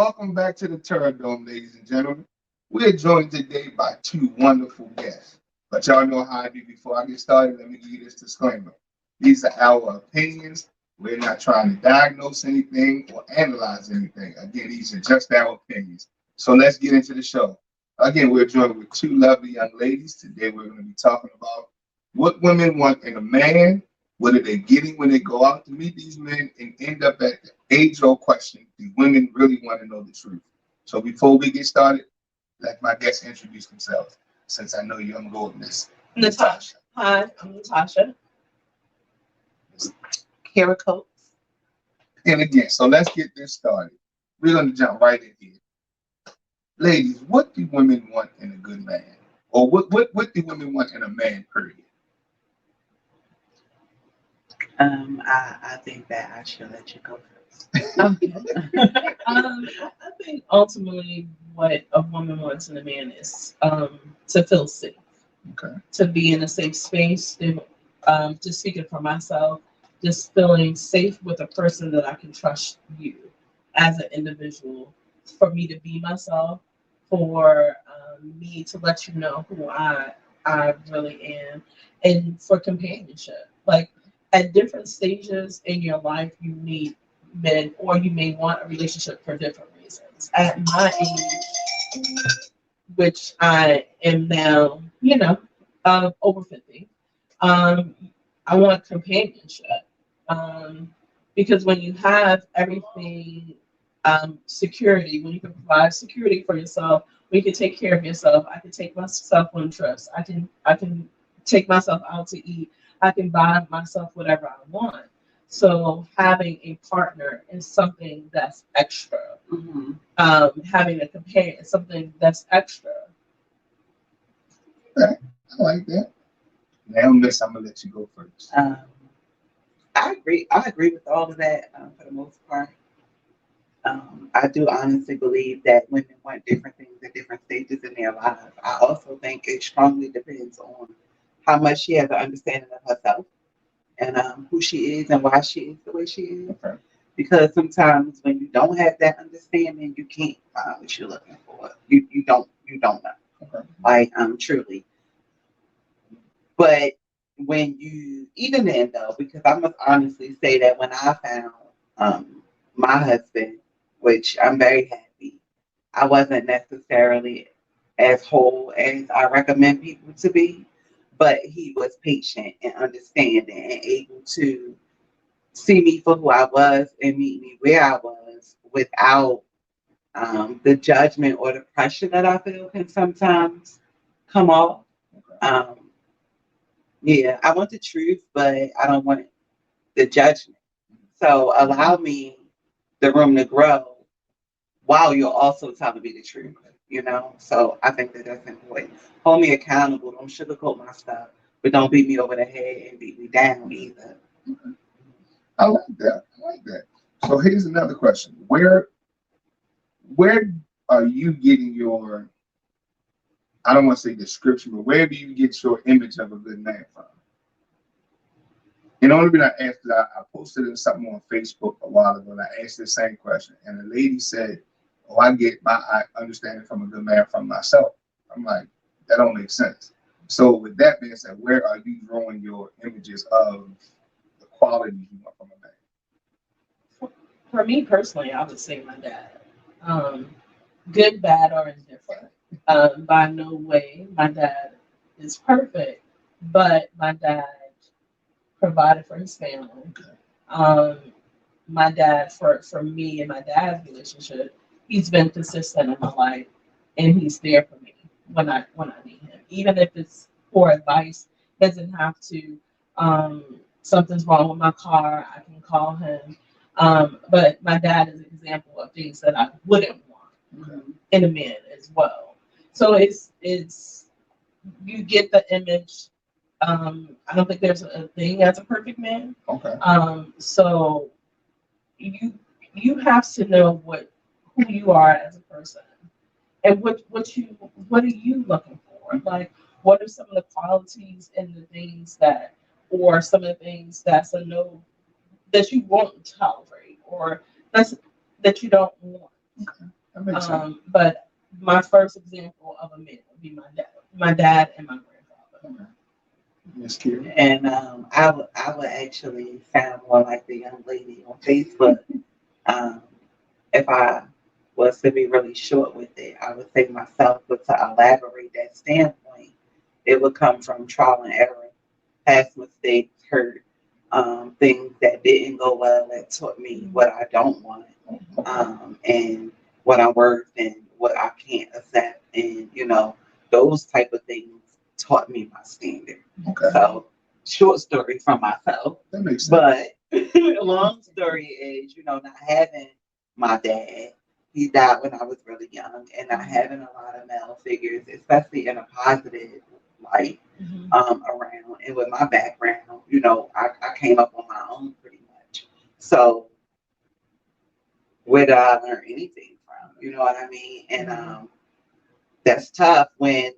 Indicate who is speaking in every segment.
Speaker 1: Welcome back to the Terror Dome, ladies and gentlemen. We're joined today by two wonderful guests. But y'all know how I do before I get started. Let me give you this disclaimer. These are our opinions. We're not trying to diagnose anything or analyze anything. Again, these are just our opinions. So let's get into the show. Again, we're joined with two lovely young ladies. Today we're going to be talking about what women want in a man. What are they getting when they go out to meet these men and end up at the age-old question, do women really want to know the truth? So before we get started, let my guests introduce themselves, since I know you're going to go with Miss
Speaker 2: Natasha. Hi, I'm Natasha. Kara Coates.
Speaker 1: And again, so let's get this started. We're going to jump right in here. Ladies, what do women want in a good man? Or what do women want in a man, period?
Speaker 3: I think that I should let you go first.
Speaker 2: Okay. I think ultimately what a woman wants in a man is to feel safe,
Speaker 1: Okay.
Speaker 2: to be in a safe space. Just speaking for myself, just feeling safe with a person that I can trust you as an individual, for me to be myself, for me to let you know who I really am, and for companionship. Like at different stages in your life, you meet men, or you may want a relationship for different reasons. At my age, which I am now, over 50, um, I want companionship. Because when you have everything, security, when you can provide security for yourself, when you can take care of yourself, I can take myself on trips. I can take myself out to eat. I can buy myself whatever I want. So having a partner is something that's extra.
Speaker 3: Mm-hmm.
Speaker 2: Having a companion is something that's extra.
Speaker 1: Okay. I like that. Now, Miss, I'm going to let you go first.
Speaker 3: I agree. I agree with all of that for the most part. I do honestly believe that women want different things at different stages in their lives. I also think it strongly depends on how much she has an understanding of herself and who she is and why she is the way she is.
Speaker 1: Okay.
Speaker 3: Because sometimes when you don't have that understanding, you can't find what you're looking for. You don't know.
Speaker 1: Okay.
Speaker 3: Like truly. But when you even then though, because I must honestly say that when I found my husband, which I'm very happy, I wasn't necessarily as whole as I recommend people to be, but he was patient and understanding and able to see me for who I was and meet me where I was without the judgment or the pressure that I feel can sometimes come off.
Speaker 1: Okay.
Speaker 3: Yeah, I want the truth, but I don't want the judgment. So allow me the room to grow while you're also telling me the truth, you know? So I think that that's important. Hold me accountable. Don't sugarcoat my stuff, but don't beat me over the head and beat me down either.
Speaker 1: I like that. I like that. So here's another question. Where are you getting your, I don't want to say description, but where do you get your image of a good man from? And the only reason I asked is I posted something on Facebook a while ago and I asked the same question. And the lady said, oh, I get my understanding from a good man from myself. I'm like, that don't make sense. So with that being said, where are you drawing your images of the qualities you want from a man?
Speaker 2: For me personally, I would say my dad. Um, Good, bad, or indifferent. By no way, my dad is perfect, but my dad provided for his family. Um, my dad, for me and my dad's relationship, he's been consistent in my life, and he's there for me when I need him, even if it's for advice. Doesn't have to. Something's wrong with my car, I can call him. But my dad is an example of things that I wouldn't want in a man as well. So it's you get the image. I don't think there's a thing as a perfect man.
Speaker 1: Okay.
Speaker 2: So you you have to know who you are as a person, and what are you looking for? Like, what are some of the qualities and the things that, or some of the things that's a no, that you won't tolerate, or that's that you don't want.
Speaker 1: That makes sense.
Speaker 2: But my first example of a man would be my dad and my grandfather.
Speaker 1: Miss Kira.
Speaker 3: And I would actually sound more like the young lady on Facebook. Um, if I was to be really short with it, I would say myself, but to elaborate that standpoint, it would come from trial and error, past mistakes, hurt, things that didn't go well that taught me what I don't want, and what I'm worth and what I can't accept, and those type of things taught me my standard.
Speaker 1: Okay,
Speaker 3: So, short story from myself.
Speaker 1: that makes sense.
Speaker 3: But long story is, not having my dad. He died when I was really young, and not having a lot of male figures, especially in a positive light, around. And with my background, I came up on my own pretty much. So where did I learn anything from? You know what I mean? And that's tough when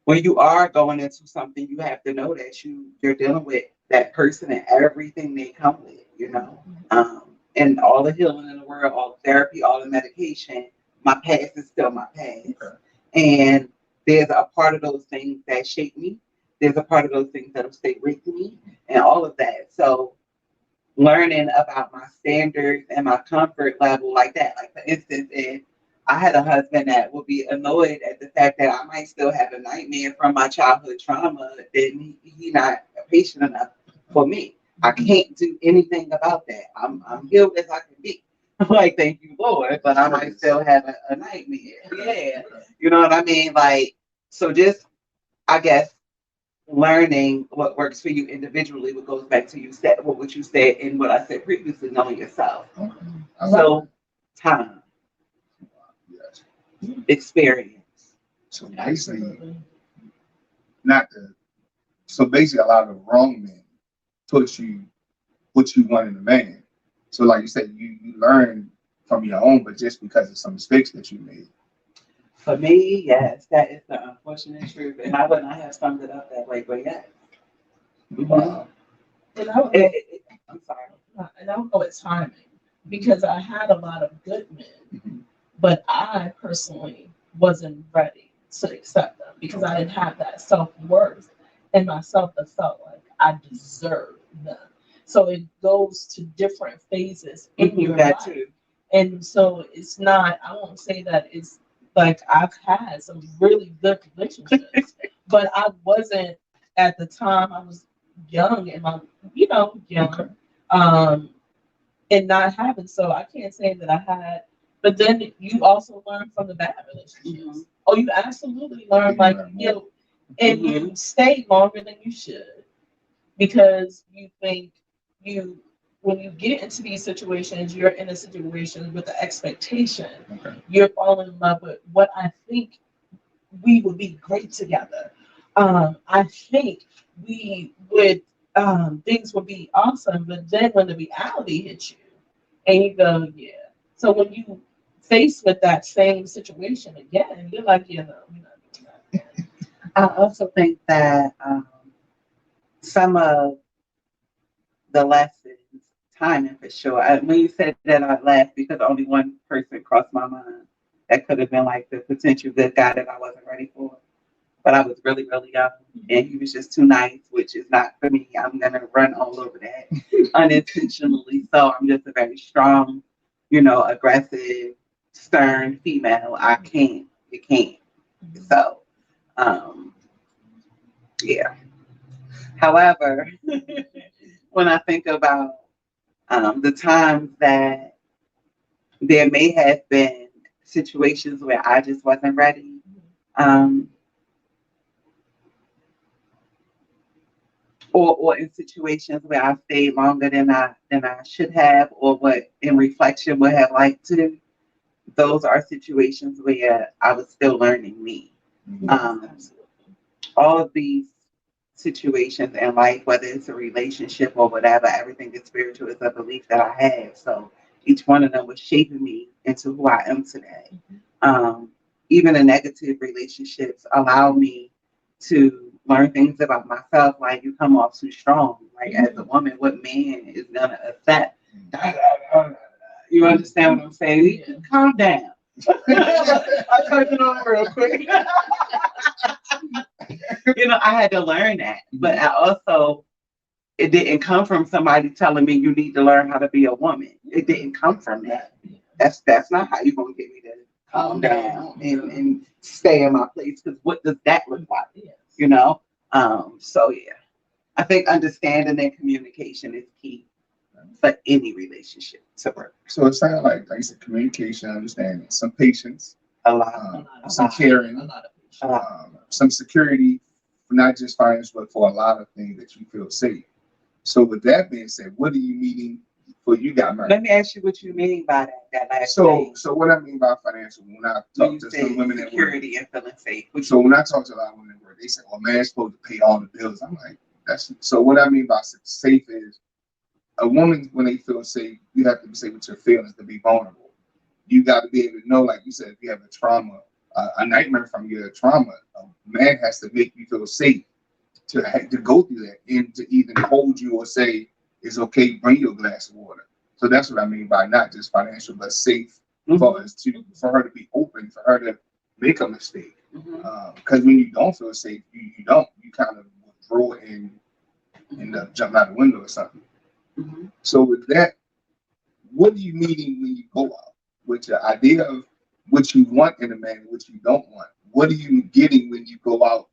Speaker 3: you are going into something. You have to know that you're dealing with that person and everything they come with. And all the healing in the world, all the therapy, all the medication. My past is still my past,
Speaker 1: Okay.
Speaker 3: and there's a part of those things that shape me. There's a part of those things that'll stay with me, and all of that. So learning about my standards and my comfort level like that. Like, for instance, if I had a husband that would be annoyed at the fact that I might still have a nightmare from my childhood trauma, then he not patient enough for me. I can't do anything about that. I'm healed as I can be. Like, thank you, Lord, but I might still have a nightmare. Yeah. You know what I mean? Like, so just, I guess, learning what works for you individually, what goes back to what you said and what I said previously, knowing yourself.
Speaker 1: Okay. I like
Speaker 3: So time,
Speaker 1: that. Yes.
Speaker 3: experience.
Speaker 1: So basically, not the. So basically, a lot of the wrong men taught you what you want in a man. So, like you said, you learn from your own, but just because of some mistakes that you made.
Speaker 3: For me, yes, that is the unfortunate truth. And I would not have summed it up that way, but yes.
Speaker 1: Wow.
Speaker 2: And I would
Speaker 3: I'm sorry.
Speaker 2: and I don't know it's timing because I had a lot of good men,
Speaker 1: Mhm.
Speaker 2: but I personally wasn't ready to accept them because I didn't have that self worth in myself that felt like I deserved them. So it goes to different phases in your
Speaker 3: That
Speaker 2: life.
Speaker 3: too.
Speaker 2: And so it's not, I won't say that it's like I've had some really good relationships, but I wasn't at the time. I was young and young,
Speaker 1: Okay.
Speaker 2: and not having. So I can't say that I had, but then you also learn from the bad relationships.
Speaker 3: Mhm.
Speaker 2: Oh, you absolutely learn, like, and you stay longer than you should because you think you when you get into these situations, you're in a situation with the expectation.
Speaker 1: Okay.
Speaker 2: You're falling in love with what I think we would be great together. I think we would things would be awesome, but then when the reality hits you and you go, yeah. So when you face with that same situation again, you're like, yeah, no, we're not doing that.
Speaker 3: I also think that some of the lessons, timing for sure. When you said that, I laughed because only one person crossed my mind. That could have been like the potential good guy that I wasn't ready for. But I was really, really young, and he was just too nice, which is not for me. I'm gonna run all over that unintentionally. So I'm just a very strong, aggressive, stern female. I can't. You can't. So, um, yeah. However, when I think about the times that there may have been situations where I just wasn't ready, um, or in situations where I stayed longer than I should have, or what in reflection would have liked to. Those are situations where I was still learning me.
Speaker 1: Mhm.
Speaker 3: All of these situations in life, whether it's a relationship or whatever, everything is spiritual is a belief that I have. So each one of them was shaping me into who I am today. Even the negative relationships allow me to learn things about myself, like you come off too strong. Like, as a woman, what man is gonna accept? You understand what I'm saying? You can calm down. I turned it on real quick. I had to learn that, but I also, it didn't come from somebody telling me you need to learn how to be a woman. It didn't come from that. That's not how you're gonna get me to calm down and stay in my place. Because what does that look like? You know. So yeah, I think understanding and communication is key for any relationship to work.
Speaker 1: So it sounds like you said, communication, understanding, some patience,
Speaker 3: A lot.
Speaker 1: some caring,
Speaker 2: A lot of
Speaker 1: some security, for not just finance, but for a lot of things that you feel safe. So with that being said, what are you meaning for you got married?
Speaker 3: Let me ask you what you mean by that last
Speaker 1: So
Speaker 3: thing.
Speaker 1: what I mean by financial, when I
Speaker 3: When
Speaker 1: talk
Speaker 3: you
Speaker 1: to
Speaker 3: say
Speaker 1: some women that work,
Speaker 3: security and feeling safe.
Speaker 1: so when I talk to a lot of women at work, they say, "Well, man's supposed to pay all the bills." I'm like, that's so. What I mean by safe is a woman when they feel safe, you have to be safe with your feelings to be vulnerable. You got to be able to know, like you said, if you have a trauma, a nightmare from your trauma, a man has to make you feel safe to go through that and to even hold you or say it's okay, bring you a glass of water. So that's what I mean by not just financial, but safe for her to be open, for her to make a mistake. Because when you don't feel safe, you kind of withdraw and end up jumping out the window or something. So with that, what are you meaning when you go out? With your idea of what you want in a man and what you don't want. What are you getting when you go out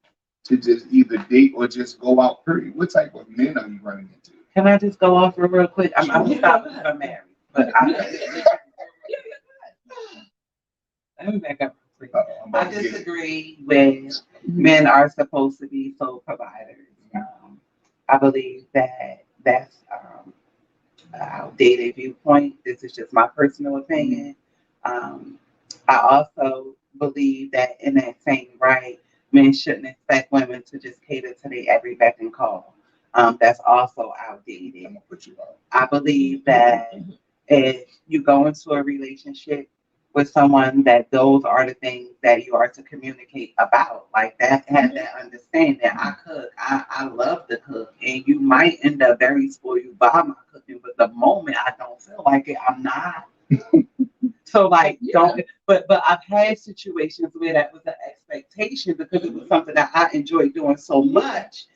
Speaker 1: to just either date or just go out, period? What type of men are you running into?
Speaker 3: Can I just go off real quick? I'm stopping because I'm married. But let me back up. I disagree with men are supposed to be sole providers. I believe that that's an outdated viewpoint. This is just my personal opinion. I also believe that in that same right, men shouldn't expect women to just cater to their every beck and call. That's also outdated.
Speaker 1: I'm gonna put you out.
Speaker 3: I believe that if you go into a relationship with someone, that those are the things that you are to communicate about. Like that, have that understanding. I cook. I love to cook, and you might end up very spoiled by my cooking, but the moment I don't feel like it, I'm not. So like don't. But I've had situations where that was an expectation because it was something that I enjoyed doing so much.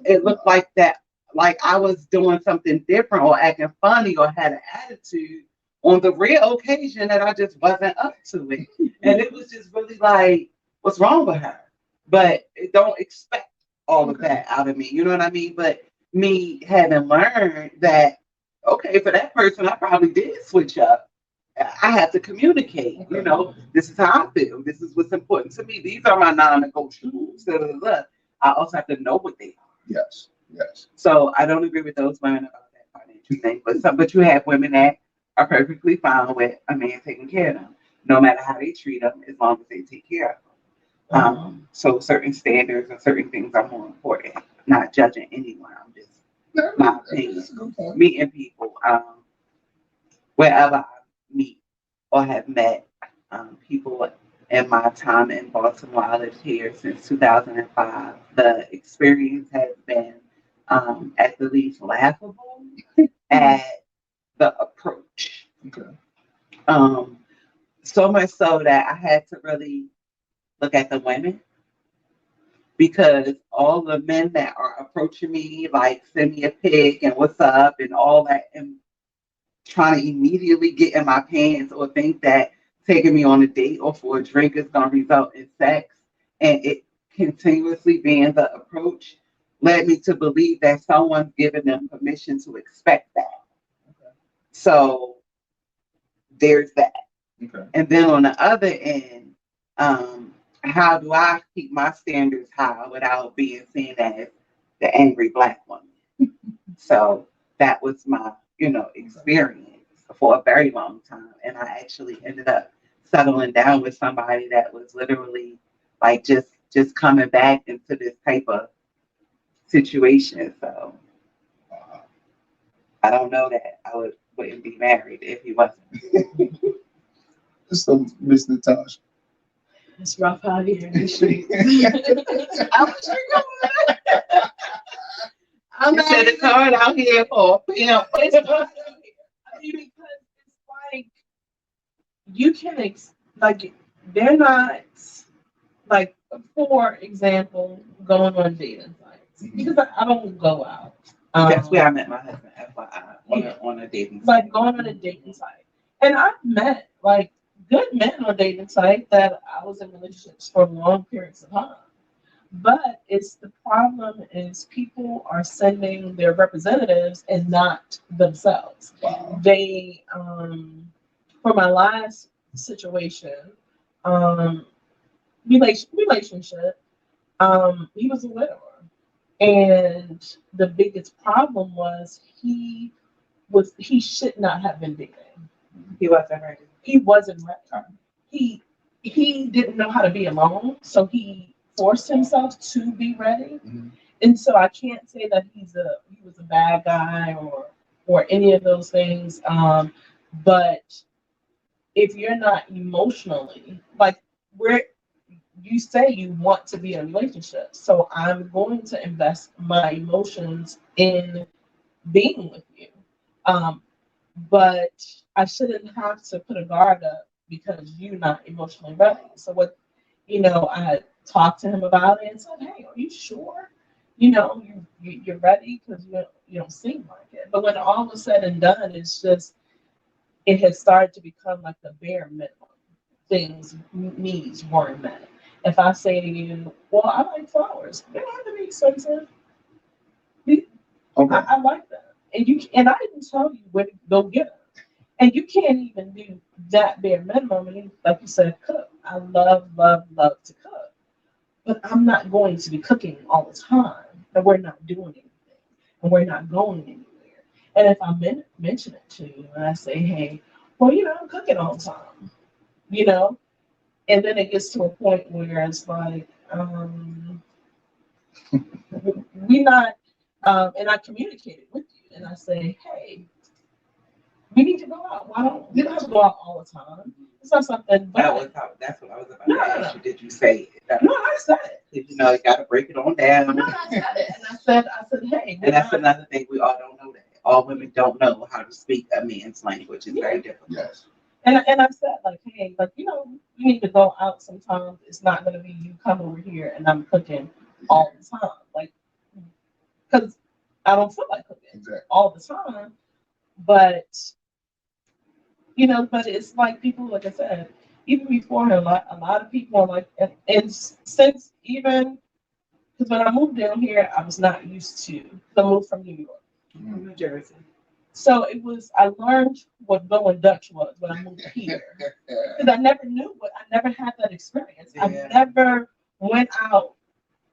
Speaker 3: It looked like that, like I was doing something different or acting funny or had an attitude on the real occasion that I just wasn't up to it. And it was just really like, what's wrong with her? But don't expect all of that out of me. You know what I mean? But me having learned that, okay, for that person, I probably did switch up. I had to communicate, this is how I feel. This is what's important to me. These are my non-negotiables. I also have to know what they are.
Speaker 1: Yes.
Speaker 3: So I don't agree with those women about that financial thing. But you have women that are perfectly fine with a man taking care of them, no matter how they treat them, as long as they take care of them. So certain standards and certain things are more important. Not judging anyone. I'm just my opinion. Meeting people, wherever I meet or have met people in my time in Baltimore. I lived here since 2005. The experience has been at the least laughable at the approach. So much so that I had to really look at the women, because all the men that are approaching me, like send me a pic and what's up and all that, and trying to immediately get in my pants or think that taking me on a date or for a drink is going to result in sex, and it continuously being the approach, led me to believe that someone's given them permission to expect that. So there's that. And then on the other end, how do I keep my standards high without being seen as the angry Black woman? So that was my, experience for a very long time. And I actually ended up settling down with somebody that was literally like just coming back into this type of situation. So I don't know that I wouldn't be married if he wasn't.
Speaker 1: So, Miss Natasha.
Speaker 2: It's rough out here in the streets.
Speaker 3: I'm sure you would. I'm not the card out here for pimp.
Speaker 2: I mean, because it's like you can like they're not like, for example, going on dating sites because I don't go out.
Speaker 3: That's where I met my husband, FYI,
Speaker 2: Yeah.
Speaker 3: on a dating
Speaker 2: Like
Speaker 3: site.
Speaker 2: going on a dating site, and I've met like good men on dating site that I was in relationships for long periods of time. But it's the problem is people are sending their representatives and not themselves.
Speaker 1: Wow.
Speaker 2: They for my last situation, um relationship, he was a widower. And the biggest problem was he should not have been dating.
Speaker 3: He wasn't ready.
Speaker 2: He wasn't ready. He didn't know how to be alone, so he forced himself to be ready.
Speaker 1: Mhm.
Speaker 2: And so I can't say that he was a bad guy or any of those things. But if you're not emotionally like where you say you want to be in a relationship, so I'm going to invest my emotions in being with you. Um, but I shouldn't have to put a guard up because you're not emotionally ready. So I talked to him about it and said, "Hey, are you sure? You're ready because you don't seem like it." But when all was said and done, it has started to become like the bare minimum. Things needs weren't met. If I say to you, "Well, I like flowers," they don't have to be expensive.
Speaker 1: Okay.
Speaker 2: I like that. And I didn't tell you where to go get them. And you can't even do that bare minimum. And like you said, cook. I love, love, love to cook. But I'm not going to be cooking all the time. And we're not doing anything. And we're not going anywhere. And if I mention it to you and I say, "Hey, well, I'm cooking all the time, you know, and then it gets to a point where it's like, we not, and I communicated with you and I say, "Hey, we need to go out. Why don't we don't have to go out all the time? It's not something."
Speaker 3: That's what I was about
Speaker 2: No,
Speaker 3: to
Speaker 2: no,
Speaker 3: ask
Speaker 2: no.
Speaker 3: you. Did you say it?
Speaker 2: No, I said it.
Speaker 3: Did you know you got to break it on down?
Speaker 2: No, I said it, and I said, "Hey,"
Speaker 3: And that's another thing we all don't know that. All women don't know how to speak a man's language. It's very difficult.
Speaker 1: Yes.
Speaker 2: and I said, like, "Hey, like, we need to go out sometimes. It's not gonna be you come over here and I'm cooking all the time, like, because I don't feel like cooking
Speaker 1: Exactly.
Speaker 2: all the time." But it's like people, like I said, even before him, a lot of people are like, and since even because when I moved down here, I was not used to. I moved from New York,
Speaker 1: Mhm.
Speaker 3: New Jersey.
Speaker 2: so I learned what going Dutch was when I moved here because I never had that experience. I
Speaker 3: Yeah.
Speaker 2: never went out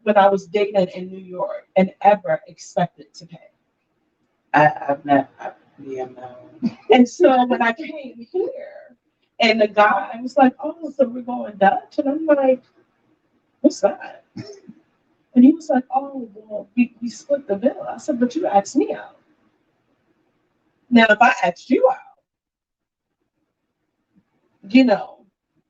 Speaker 2: when I was dating in New York and ever expected to pay.
Speaker 3: I've not. Yeah, no.
Speaker 2: And so when I came here, and the guy was like, "Oh, so we're going Dutch," and I'm like, "What's that?" And he was like, "Oh, well, we split the bill." I said, "But you asked me out. Now, if I asked you out, you know,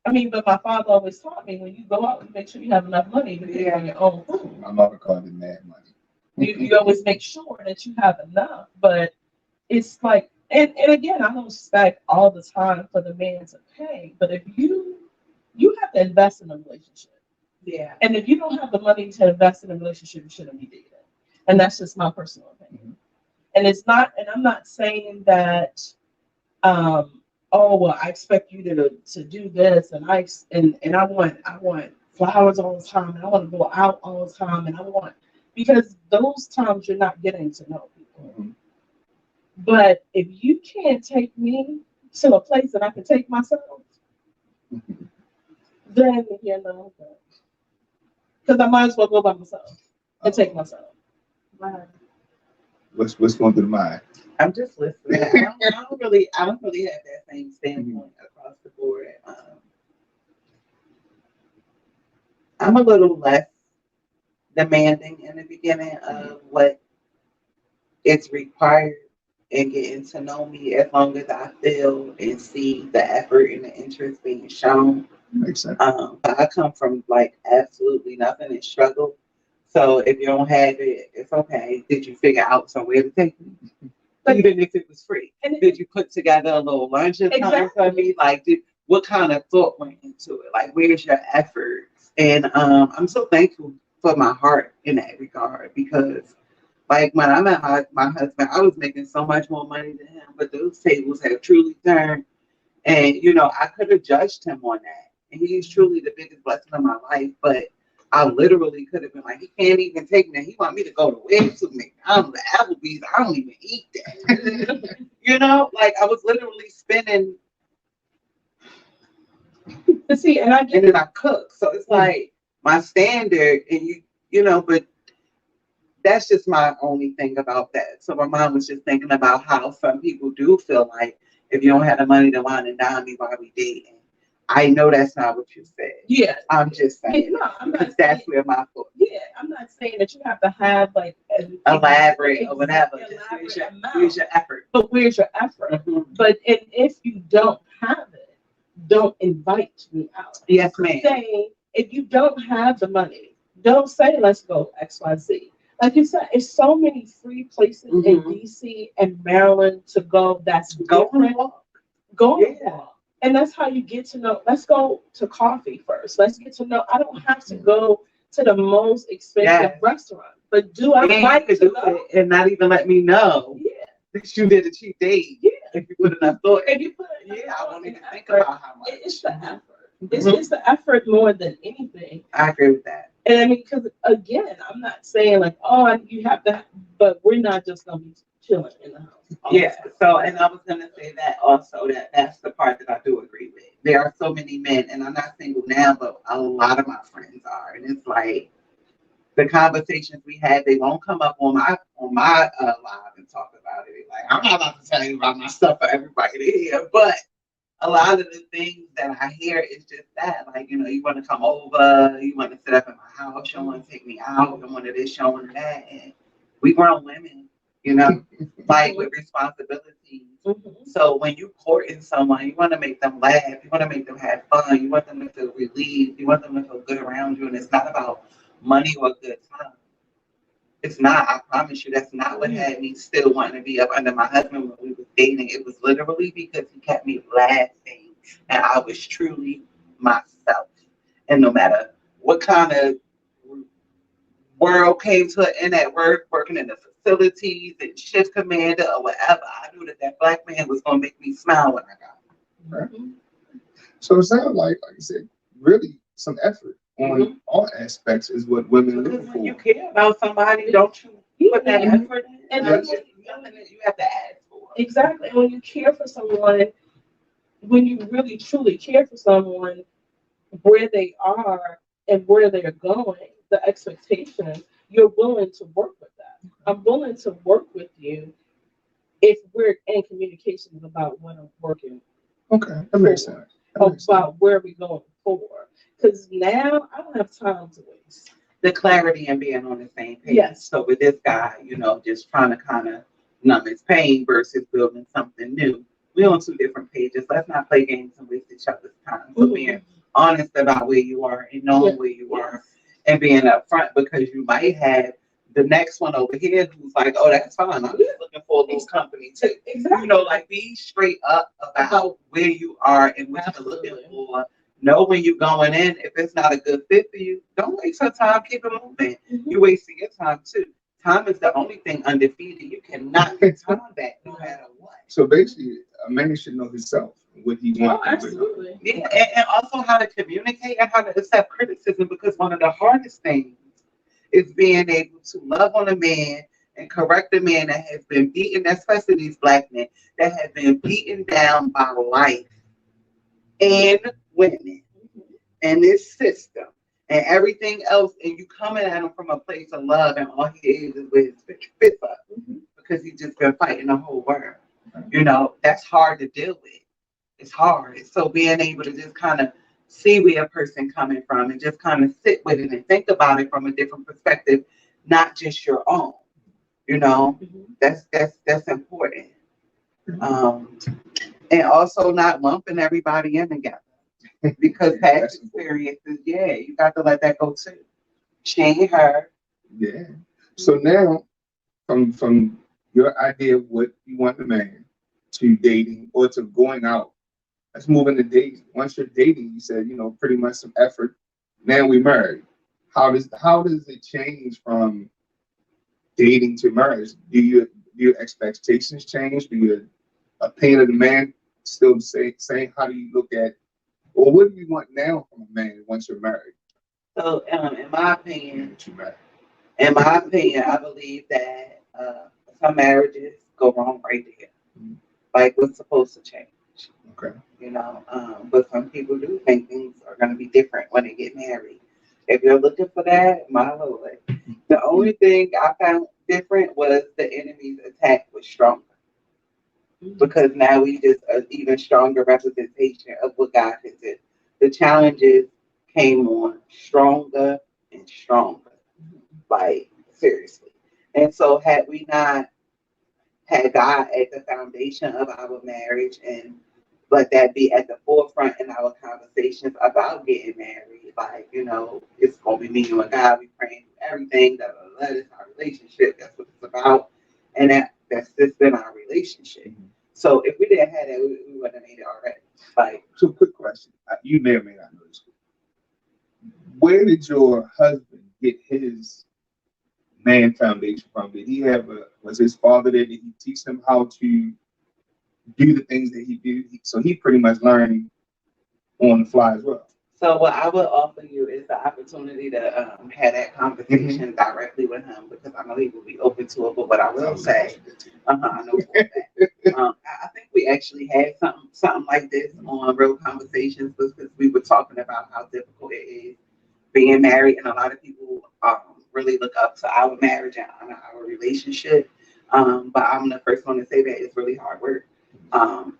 Speaker 2: I mean, but my father always taught me when you go out, you make sure you have enough money to pay for your own food.
Speaker 1: My mother called it mad money.
Speaker 2: You always make sure that you have enough." But it's like, and again, I don't expect all the time for the man to pay, but if you have to invest in a relationship.
Speaker 3: Yeah.
Speaker 2: And if you don't have the money to invest in a relationship, you shouldn't be dating. And that's just my personal opinion. And it's not, and I'm not saying that, oh well, I expect you to do this, and I want flowers all the time, and I want to go out all the time, and because those times you're not getting to know people.
Speaker 1: Mhm.
Speaker 2: But if you can't take me to a place that I can take myself, then because I might as well go by myself and take myself.
Speaker 3: Wow.
Speaker 1: What's going through the mind?
Speaker 3: I'm just listening. I don't really have that same standpoint across the board. I'm a little less demanding in the beginning of what is required and getting to know me as long as I feel and see the effort and the interest being shown.
Speaker 1: Makes sense.
Speaker 3: But I come from like absolutely nothing and struggle. So if you don't have it, it's okay. Did you figure out somewhere to take me? Even if it was free.
Speaker 2: And
Speaker 3: Did you put together a little lunch or something for me? Like, what kind of thought went into it? Like, where's your efforts? And I'm so thankful for my heart in that regard because, like, when I met my husband, I was making so much more money than him, but those tables have truly turned. And, I could have judged him on that. And he's truly the biggest blessing of my life. But I literally could have been like, he can't even take me. He want me to go to where to McDonald's, Applebee's. I don't even eat that. Like I was literally spending.
Speaker 2: See, and
Speaker 3: and then I cook. So it's like my standard, and but that's just my only thing about that. So my mom was just thinking about how some people do feel like if you don't have the money to wine and dine me while we dating. I know that's not what you said.
Speaker 2: Yeah.
Speaker 3: I'm just saying.
Speaker 2: No, I'm not saying,
Speaker 3: that's where my foot.
Speaker 2: Yeah, I'm not saying that you have to have like
Speaker 3: elaborate or whatever. Just where's your effort?
Speaker 2: But where's your effort?
Speaker 3: Mm-hmm.
Speaker 2: But if you don't have it, don't invite me out.
Speaker 3: Yes, ma'am.
Speaker 2: Say if you don't have the money, don't say let's go XYZ. Like you said, it's so many free places in DC and Maryland to go. That's
Speaker 3: go
Speaker 2: different. Go and walk. And that's how you get to know. Let's go to coffee first. Let's get to know. I don't have to go to the most expensive restaurant, but do I like to
Speaker 3: do
Speaker 2: know?
Speaker 3: it and not even let me know?
Speaker 2: Yeah,
Speaker 3: that you did a cheap date.
Speaker 2: Yeah,
Speaker 3: if you put enough thought.
Speaker 2: If you put
Speaker 3: I won't even think about how much.
Speaker 2: It's the effort. It's the effort more than anything.
Speaker 3: I agree with that.
Speaker 2: And I mean, because again, I'm not saying like, oh, you have that, but we're not just gonna be chilling in the house.
Speaker 3: Yeah. So, and I was gonna say that also. That's the part that I do agree with. There are so many men, and I'm not single now, but a lot of my friends are, and it's like the conversations we had. They won't come up on my live and talk about it. Like, I'm not about to tell you about my stuff for everybody to hear, but a lot of the things that I hear is just that, like, you want to come over, you want to sit up in my house, you want to take me out, you want to this, you want that, and we grown women, like with responsibilities. So when you courting someone, you want to make them laugh, you want to make them have fun, you want them to feel relieved, you want them to feel good around you, and it's not about money or good time. It's not. I promise you, that's not what had me still wanting to be up under my husband when we were dating. It was literally because he kept me laughing, and I was truly myself. And no matter what kind of world came to an end at work, working in the facilities and shift commander or whatever, I knew that black man was going to make me smile when I got him.
Speaker 1: Right. So it sounds like you said, really some effort on all aspects is what women look for.
Speaker 3: When you care about somebody, don't you put that effort in? And
Speaker 2: that's
Speaker 3: something that you have to ask for.
Speaker 2: Exactly. And when you care for someone, when you really truly care for someone, where they are and where they're going, the expectations, you're willing to work with that. I'm willing to work with you if we're in communication about what I'm working.
Speaker 1: Okay, that makes sense.
Speaker 2: About where we're going forward. Because now I don't have time to waste.
Speaker 3: The clarity and being on the same page.
Speaker 2: Yes.
Speaker 3: So with this guy, just trying to kind of numb his pain versus building something new. We're on two different pages. Let's not play games and waste each other's time. So being honest about where you are and knowing where you are and being upfront, because you might have the next one over here who's like, oh, that's fine. I'm just looking for a little company too.
Speaker 2: Exactly.
Speaker 3: Like be straight up about where you are and what you're looking for. Know when you're going in. If it's not a good fit for you, don't waste your time. Keep it moving. You're wasting your time too. Time is the only thing undefeated. You cannot get time back no matter what.
Speaker 1: So basically, a man should know himself, what he wants.
Speaker 2: Oh, absolutely.
Speaker 3: Yeah, and also how to communicate and how to accept criticism, because one of the hardest things is being able to love on a man and correct a man that has been beaten, especially these black men that have been beaten down by life and women and this system and everything else, and you coming at him from a place of love, and all he is with his fist up because he's just been fighting the whole world. That's hard to deal with. It's hard. So being able to just kind of see where a person coming from and just kind of sit with it and think about it from a different perspective, not just your own. That's important. And also not lumping everybody in together, because past experiences, you got to let that go too. She ain't her.
Speaker 1: Yeah. So now, from your idea of what you want the man to dating or to going out, let's move into dating. Once you're dating, you said, pretty much some effort. Now we married. How does it change from dating to marriage? Do your expectations change? Do your opinion of the man still the same? How do you look at, or what do you want now from a man once you're married?
Speaker 3: So, in my opinion,
Speaker 1: Once you're married.
Speaker 3: I believe that some marriages go wrong right there.
Speaker 1: Mhm.
Speaker 3: Like what's supposed to change,
Speaker 1: Okay.
Speaker 3: but some people do think things are going to be different when they get married. If you're looking for that, my lord, the only thing I found different was the enemy's attack was stronger because now we just an even stronger representation of what God can do. The challenges came on stronger and stronger, like seriously. And so, had we not had God at the foundation of our marriage and let that be at the forefront in our conversations about getting married, like, it's gonna be me, you and God, we praying everything that is our relationship, that's what it's about. And that's just been our relationship.
Speaker 1: Mhm.
Speaker 3: So if we didn't have that, we wouldn't have made it already. Like,
Speaker 1: So, quick question. You may or may not know this. Where did your husband get his man foundation from? Did he was his father there? Did he teach him how to do the things that he do? So he pretty much learned on the fly as well.
Speaker 3: so what I would offer you is the opportunity to have that conversation directly with him because I know he will be open to it. But what I will say, I know for a fact. I think we actually had something like this on Real Conversations because we were talking about how difficult it is being married, and a lot of people really look up to our marriage and honor our relationship. But I'm the first one to say that it's really hard work. I'm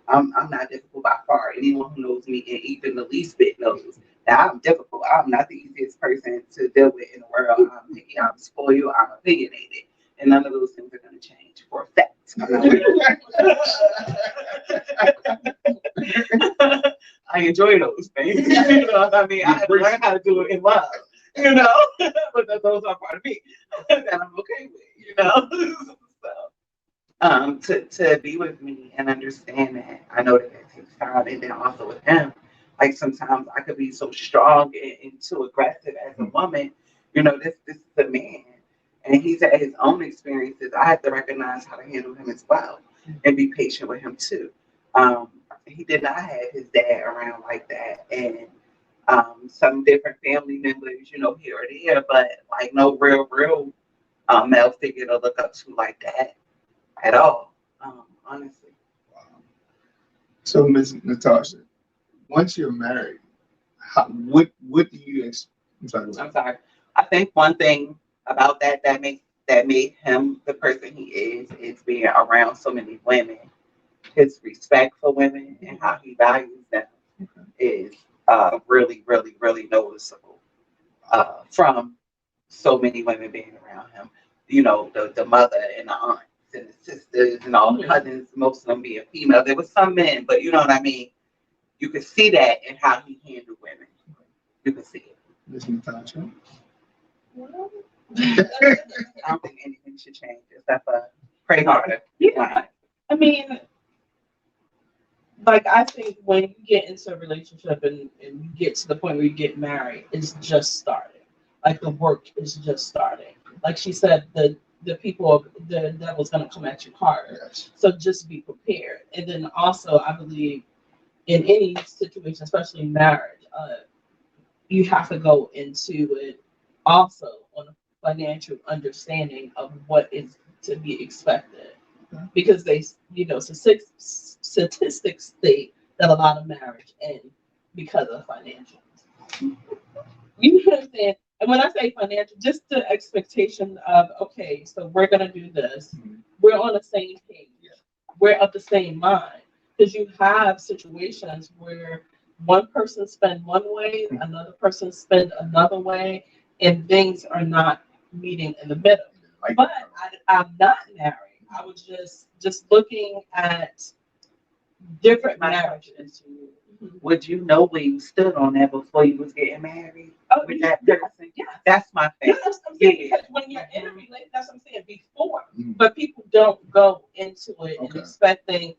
Speaker 3: not difficult by far. Anyone who knows me and even the least bit knows that I'm difficult. I'm not the easiest person to deal with in the world. I'm picky, I'm spoiled, I'm opinionated, and none of those things are going to change for a fact. I enjoy those things. You know what I mean? I had to learn how to do it in love, but those are part of me that I'm okay with. To be with me and understand that I know that takes time, and then also with him, like sometimes I could be so strong and too aggressive as a woman. This is a man, and he's had his own experiences. I have to recognize how to handle him as well, and be patient with him too. Um, he did not have his dad around like that, and some different family members, here or there, but like no real male figure to look up to like that at all, honestly.
Speaker 1: Wow. So, Ms. Natasha, once you're married, what do you I'm sorry.
Speaker 3: I'm sorry. I think one thing about that made him the person he is being around so many women. His respect for women and how he values them is really, really, really noticeable from so many women being around him. The mother and the aunts and the sisters and all the cousins, most of them being female. There was some men, but you know what I mean? You could see that in how he handled women. You could see it.
Speaker 1: Ms. Natasha?
Speaker 3: I don't think anything should change except for pray harder.
Speaker 2: Yeah. I mean, like I think when you get into a relationship and you get to the point where you get married, it's just starting. Like the work is just starting. Like she said, the devil's gonna come at you harder.
Speaker 1: Yes.
Speaker 2: So just be prepared. And then also I believe in any situation, especially marriage, you have to go into it also on a financial understanding of what is to be expected.
Speaker 1: Okay.
Speaker 2: Because statistics state that a lot of marriage end because of financials. You know what I'm saying? And when I say financial, just the expectation of, okay, so we're gonna do this.
Speaker 1: Mhm.
Speaker 2: We're on the same page.
Speaker 1: Yeah.
Speaker 2: We're of the same mind. Because you have situations where one person spend one way, another person spend another way, and things are not meeting in the middle.
Speaker 1: Like,
Speaker 2: But I'm not married. I was just looking at different
Speaker 3: My
Speaker 2: marriages.
Speaker 3: Would you know where you stood on that before you was getting married?
Speaker 2: Oh,
Speaker 3: With
Speaker 2: yeah,
Speaker 3: that person?
Speaker 2: yeah.
Speaker 3: That's my
Speaker 2: Yeah,
Speaker 3: thing.
Speaker 2: that's what I'm saying.
Speaker 3: Yeah.
Speaker 2: Because when you're in a relationship, that's what I'm saying before.
Speaker 1: Mhm.
Speaker 2: But people don't go into it and
Speaker 1: Okay.
Speaker 2: expecting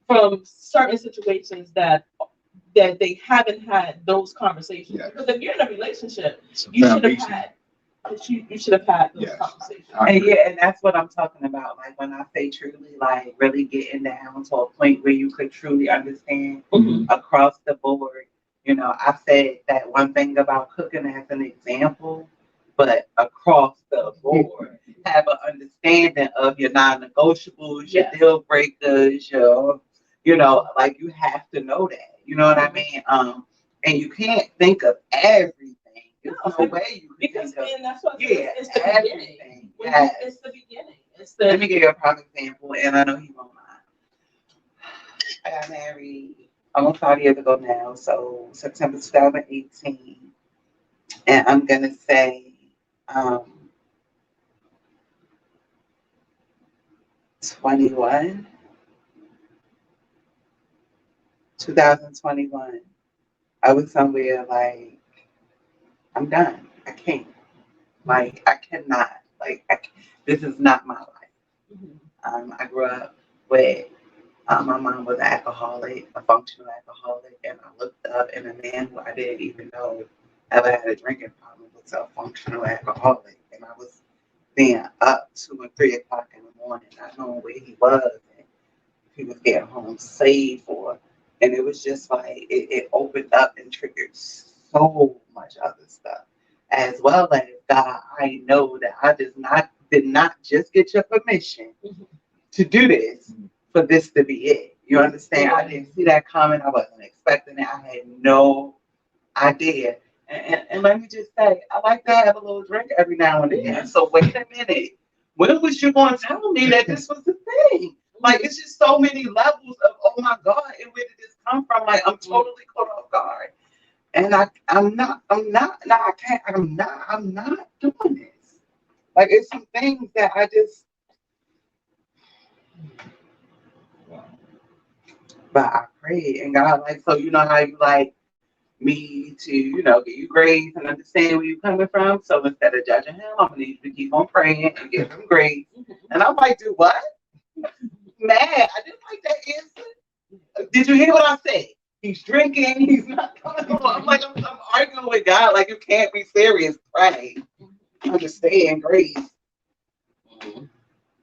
Speaker 2: from certain situations that they haven't had those conversations.
Speaker 1: Yeah.
Speaker 2: Because if you're in a relationship,
Speaker 1: Some
Speaker 2: you should have
Speaker 1: foundation.
Speaker 2: had you should have had those
Speaker 1: Yes.
Speaker 2: conversations.
Speaker 3: And yeah, and that's what I'm talking about. Like when I say truly, like really getting down to a point where you could truly understand
Speaker 2: Mhm.
Speaker 3: across the board. You know, I said that one thing about cooking as an example, but across the board, have an understanding of your non-negotiables, your
Speaker 2: Yes.
Speaker 3: deal breakers, your, you know, like you have to know that. You know what I mean? And you can't think of everything. There's no way you can
Speaker 2: Because
Speaker 3: think of
Speaker 2: and that's what
Speaker 3: yeah,
Speaker 2: it's the beginning.
Speaker 3: everything.
Speaker 2: When
Speaker 3: Yes.
Speaker 2: It's the beginning. It's
Speaker 3: Let
Speaker 2: the
Speaker 3: me give you a prime example, and I know he won't mind. I got married almost 5 years ago now, so September 2018, and I'm gonna say um, 21, 2021. I was somewhere like I'm done. I can't. Like I cannot. Like this is not my life. I grew up with my mom was an alcoholic, a functional alcoholic, and I looked up and a man who I didn't even know ever had a drinking problem was a functional alcoholic. And I was being up 2 and 3 o'clock in the morning, not knowing where he was and if he was getting home safe or and it was just like it opened up and triggered so much other stuff. As well as God, I know that I did not just get your permission to do this for this to be it. You understand? I didn't see that coming. I wasn't expecting it. I had no idea. And let me just say, I like to have a little drink every now and then. So wait a minute. When was you going to tell me that this was the thing? Like, it's just so many levels of, oh my God, and where did this come from? Like, I'm totally caught off guard. And I'm not, no, I can't, I'm not doing this. Like, it's some things that I just, but I pray and God, like, so you know how you like me to, you know, give you grace and understand where you're coming from. So instead of judging him, I'm gonna need you to keep on praying and give him grace. And I'm like, do what? Mad. I didn't like that answer. Did you hear what I said? He's drinking, he's not coming home. I'm like, I'm arguing with God, like you can't be serious. Pray. Understand grace.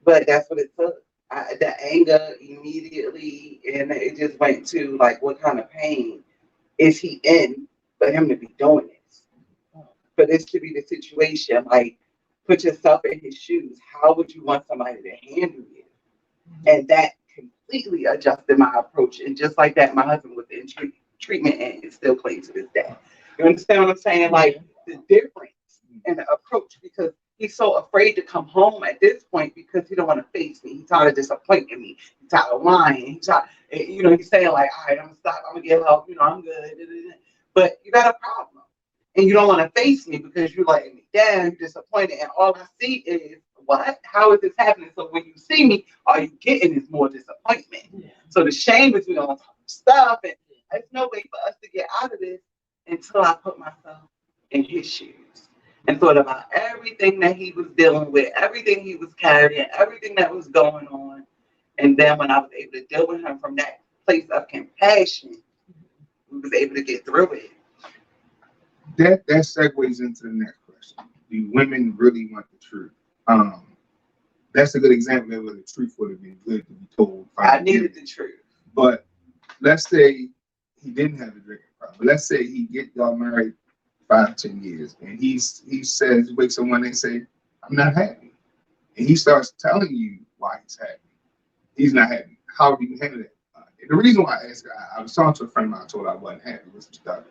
Speaker 3: But that's what it took. The anger immediately, and it just went to like, what kind of pain is he in for him to be doing this? For this to be the situation, like, put yourself in his shoes. How would you want somebody to handle you? And that completely adjusted my approach. And just like that, my husband was in treatment and is still playing to this day. You understand what I'm saying? Like the difference in the approach because he's so afraid to come home at this point because he don't want to face me. He's tired of disappointing me. He's tired of lying. He's tired, you know, he's saying like, all right, I'm gonna stop. I'm gonna get help. You know, I'm good. But you got a problem, and you don't want to face me because you're letting me down. You're disappointed, and all I see is what? How is this happening? So when you see me, all you getting is more disappointment.
Speaker 2: Yeah.
Speaker 3: So the shame is we on top of stuff, and there's no way for us to get out of this until I put myself in his shoes and thought about everything that he was dealing with, everything he was carrying, everything that was going on. And then when I was able to deal with him from that place of compassion, we was able to get through it.
Speaker 1: That segues into the next question. Do women really want the truth? That's a good example of where the truth would have been good to be told.
Speaker 3: I needed the truth.
Speaker 1: But let's say he didn't have a drinking problem. Let's say he get y'all married 5-10 years, and he says, wakes up one day and say, I'm not happy. And he starts telling you why he's happy. He's not happy. How do you handle it? The reason why I asked, I was talking to a friend of mine, I told her I wasn't happy with some stuff.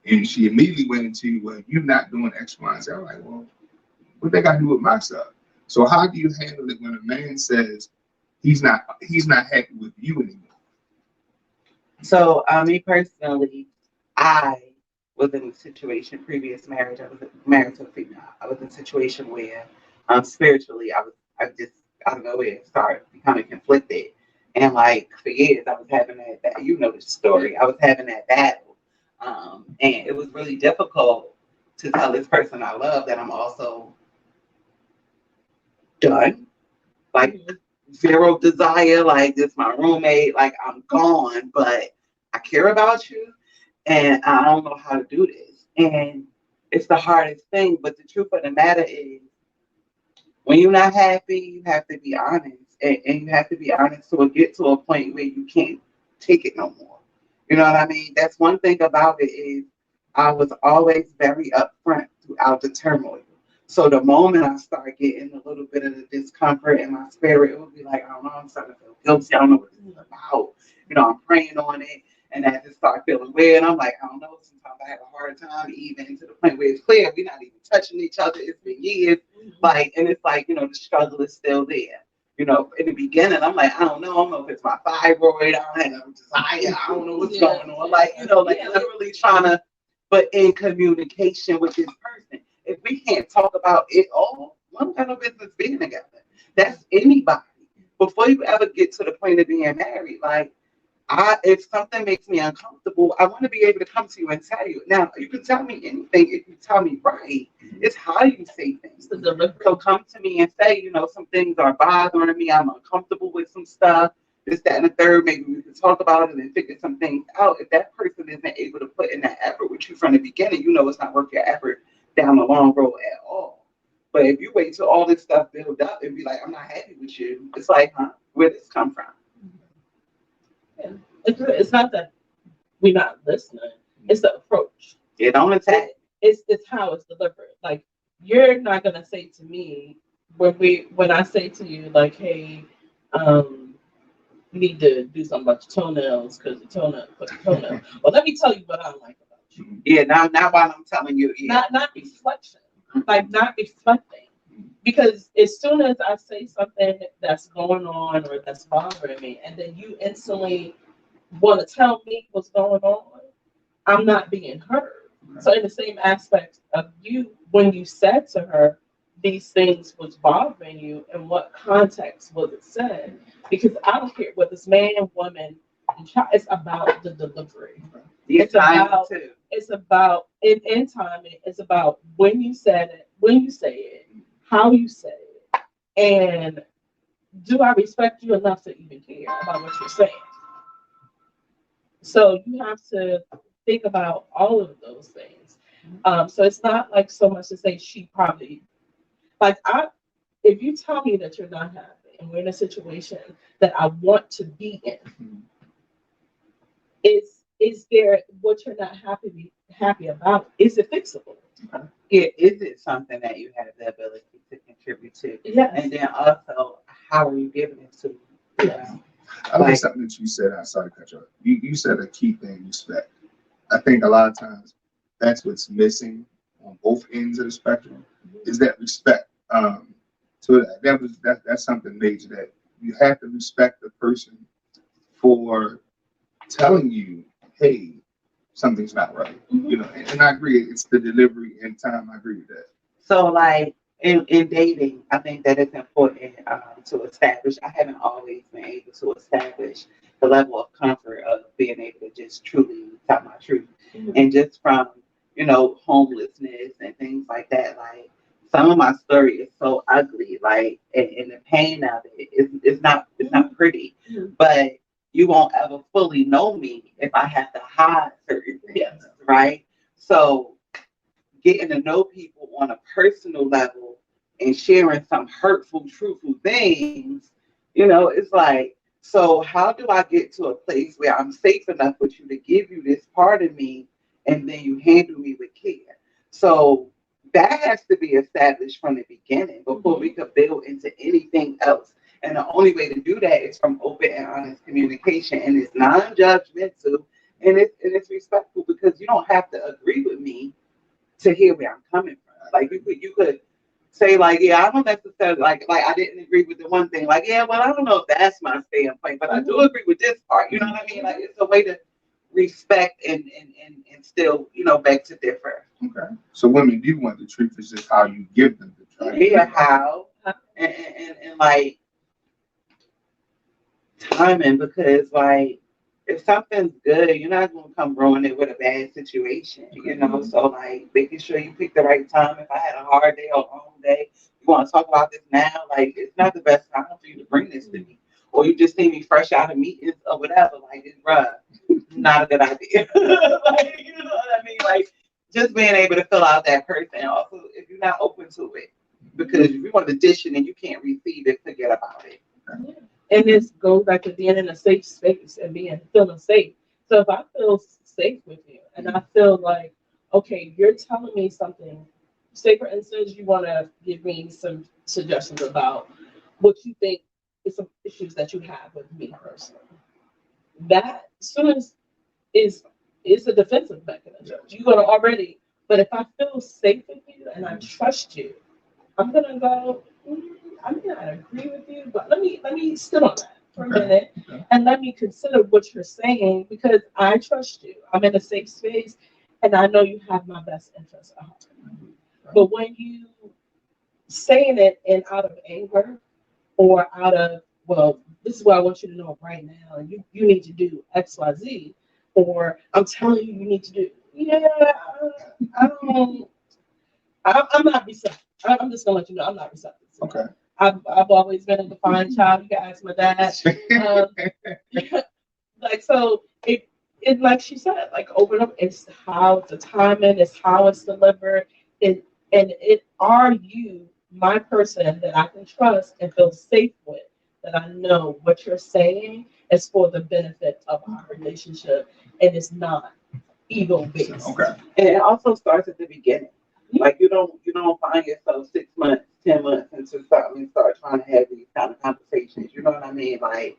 Speaker 1: And she immediately went into, well, you're not doing X, Y, and Z. I'm like, well, what they got to do with my stuff? So how do you handle it when a man says he's not happy with you anymore?
Speaker 3: So me personally, I was in a situation, previous marriage, I was married to a female. I was in a situation where spiritually I don't know where it started becoming conflicted. And like for years I was having that you know the story. I was having that battle. And it was really difficult to tell this person I love that I'm also done. Like zero desire, like this my roommate, like I'm gone, but I care about you and I don't know how to do this. And it's the hardest thing, but the truth of the matter is when you're not happy, you have to be honest. And you have to be honest to get to a point where you can't take it no more. You know what I mean? That's one thing about it is I was always very upfront throughout the turmoil. So the moment I start getting a little bit of the discomfort in my spirit, it would be like, I don't know, I'm starting to feel guilty. I don't know what this is about. You know, I'm praying on it and I just start feeling weird. I'm like, I don't know, sometimes I have a hard time even to the point where it's clear we're not even touching each other. It's been years. Like, and it's like, you know, the struggle is still there. You know, in the beginning, I'm like, I don't know if it's my thyroid, I don't have no desire, I don't know what's going on. Like, you know, like literally trying to, but in communication with this person. If we can't talk about it all, we don't have no business being together. That's anybody. Before you ever get to the point of being married, like, if something makes me uncomfortable, I want to be able to come to you and tell you. Now, you can tell me anything if you tell me right. It's how you say things. So come to me and say, you know, some things are bothering me. I'm uncomfortable with some stuff. This, that, and the third. Maybe we can talk about it and figure some things out. If that person isn't able to put in that effort with you from the beginning, you know it's not worth your effort down the long road at all. But if you wait till all this stuff build up and be like, I'm not happy with you, it's like, huh? Where did this come from?
Speaker 2: Yeah. It's not that we're not listening. It's the approach.
Speaker 3: It don't attack.
Speaker 2: It's how it's delivered. Like you're not gonna say to me when I say to you like, hey, you need to do something about your toenails because your toenail. Well, let me tell you what I don't like about you.
Speaker 3: Yeah, now while I'm telling you, yeah.
Speaker 2: Not reflection. Like not reflecting. Because as soon as I say something that's going on or that's bothering me, and then you instantly want to tell me what's going on, I'm not being heard. So in the same aspect of you, when you said to her, these things was bothering you, in what context was it said? Because I don't care whether it's man, woman, and child, it's about the delivery. It's about too. It's about in timing. It's about when you said it, when you say it, how you say it, and do I respect you enough to even care about what you're saying? So you have to think about all of those things. So it's not like so much to say she probably like if you tell me that you're not happy and we're in a situation that I want to be in, is there what you're not happy about? Is it fixable?
Speaker 3: Yeah, is it something that you have the ability to contribute to?
Speaker 2: Yes.
Speaker 3: And then also, how are you giving it to?
Speaker 2: Yes.
Speaker 1: I like something that you said. I'm sorry to cut you off. You said a key thing, respect. I think a lot of times that's what's missing on both ends of the spectrum is that respect. So that's something major that you have to respect the person for telling you, hey, something's not right. You know, and I agree. It's the delivery and time. I agree with that.
Speaker 3: So, like in dating, I think that it's important to establish. I haven't always been able to establish the level of comfort of being able to just truly tell my truth, and just from homelessness and things like that. Like some of my story is so ugly, like and the pain of it is not pretty, but you won't ever fully know me if I have to hide certain things, right? So getting to know people on a personal level and sharing some hurtful, truthful things, it's like, so how do I get to a place where I'm safe enough with you to give you this part of me and then you handle me with care? So that has to be established from the beginning before we could build into anything else. And the only way to do that is from open and honest communication. And it's non-judgmental and it's respectful because you don't have to agree with me to hear where I'm coming from. Like you could say like, yeah, I don't necessarily like I didn't agree with the one thing. Like, yeah, well, I don't know if that's my standpoint, but I do agree with this part. You know what I mean? Like it's a way to respect and still, beg to differ.
Speaker 1: Okay. So women do want the truth. It's just how you give them the truth.
Speaker 3: Yeah, how and like timing because like if something's good, you're not gonna come ruin it with a bad situation, So like making sure you pick the right time. If I had a hard day or long day, You want to talk about this now? Like, it's not the best time for you to bring this to me. Or you just see me fresh out of meetings or whatever. Like, it's bruh, not a good idea. Like, you know what I mean? Like, just being able to fill out that person. Also, if you're not open to it, because if you want to dish it and you can't receive it, forget about it.
Speaker 2: And this goes back to being in a safe space and feeling safe. So if I feel safe with you and I feel like, okay, you're telling me something, say for instance, you want to give me some suggestions about what you think is some issues that you have with me personally. That soon as is a defensive mechanism. You're gonna already, but if I feel safe with you and I trust you, I'm gonna go. I may not agree with you, but let me sit on that for a minute and let me consider what you're saying because I trust you. I'm in a safe space, and I know you have my best interest at heart. But when you saying it in out of anger or out of well, this is what I want you to know right now, and you need to do X, Y, Z, or I'm telling you you need to do. Yeah, I don't. I'm not receptive. I'm just gonna let you know I'm not receptive.
Speaker 1: Okay.
Speaker 2: I've always been a defiant child. You can ask my dad. Like so, it like she said, like over and over. It's how the timing, it's how it's delivered. It and it are you my person that I can trust and feel safe with. That I know what you're saying is for the benefit of our relationship, and it's not ego based.
Speaker 1: Okay.
Speaker 3: And it also starts at the beginning. Like you don't find yourself 6 months, 10 months into something and start trying to have these kind of conversations. You know what I mean? Like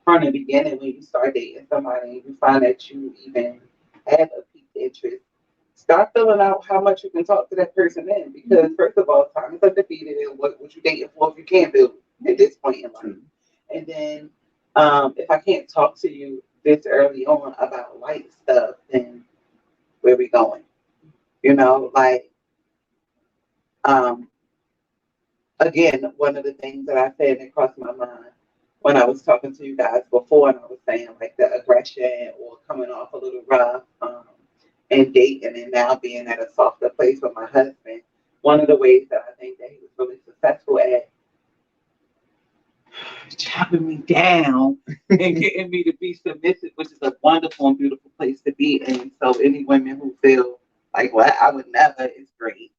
Speaker 3: from the beginning when you start dating somebody and you find that you even have a piqued interest, start filling out how much you can talk to that person in. Because first of all, time is undefeated in what you dating for if you can't build at this point in life. And then if I can't talk to you this early on about light stuff, then where we going? You know, like um, again, one of the things that I said that crossed my mind when I was talking to you guys before, and I was saying like the aggression or coming off a little rough, and dating, and now being at a softer place with my husband. One of the ways that I think that he was really successful at chopping me down and getting me to be submissive, which is a wonderful and beautiful place to be in. So any women who feel like, well, I would never, is great.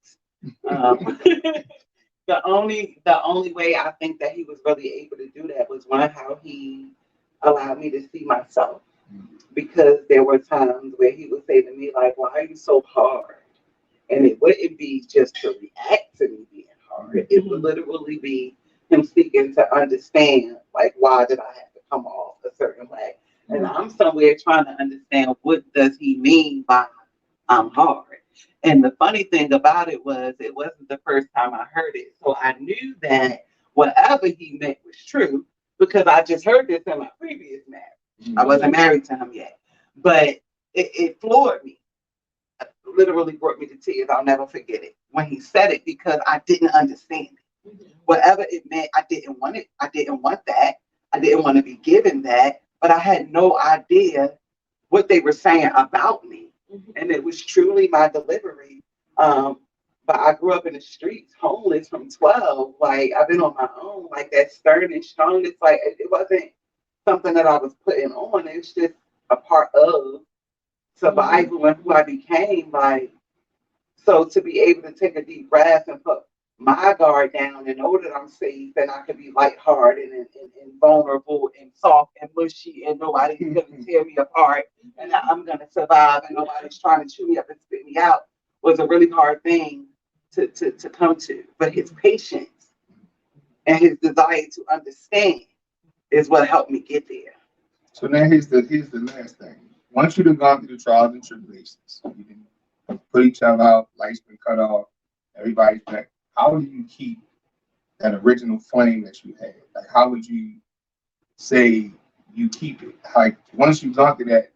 Speaker 3: The only way I think that he was really able to do that was one, how he allowed me to see myself. Because there were times where he would say to me, like, why are you so hard? And it wouldn't be just to react to me being hard. It would literally be him seeking to understand, like, why did I have to come off a certain way? And I'm somewhere trying to understand what does he mean by I'm hard. And the funny thing about it was it wasn't the first time I heard it. So I knew that whatever he meant was true because I just heard this in my previous marriage. I wasn't married to him yet. But it floored me. It literally brought me to tears. I'll never forget it when he said it because I didn't understand it. Whatever it meant, I didn't want it. I didn't want that. I didn't want to be given that. But I had no idea what they were saying about me. And it was truly my delivery. But I grew up in the streets, homeless from 12. Like, I've been on my own, like that stern and strong. It's like, it wasn't something that I was putting on. It's just a part of survival and who I became. Like, so to be able to take a deep breath and put my guard down and know that I'm safe and I can be lighthearted and vulnerable and soft and mushy and nobody's going to tear me apart and I'm going to survive and nobody's trying to chew me up and spit me out was a really hard thing to come to. But his patience and his desire to understand is what helped me get there.
Speaker 1: So now here's the last thing. Once you've gone through the trials and tribulations, you can put each other out, lights been cut off, everybody's back. How do you keep that original flame that you had? Like, how would you say you keep it? Like, once you've gone through that,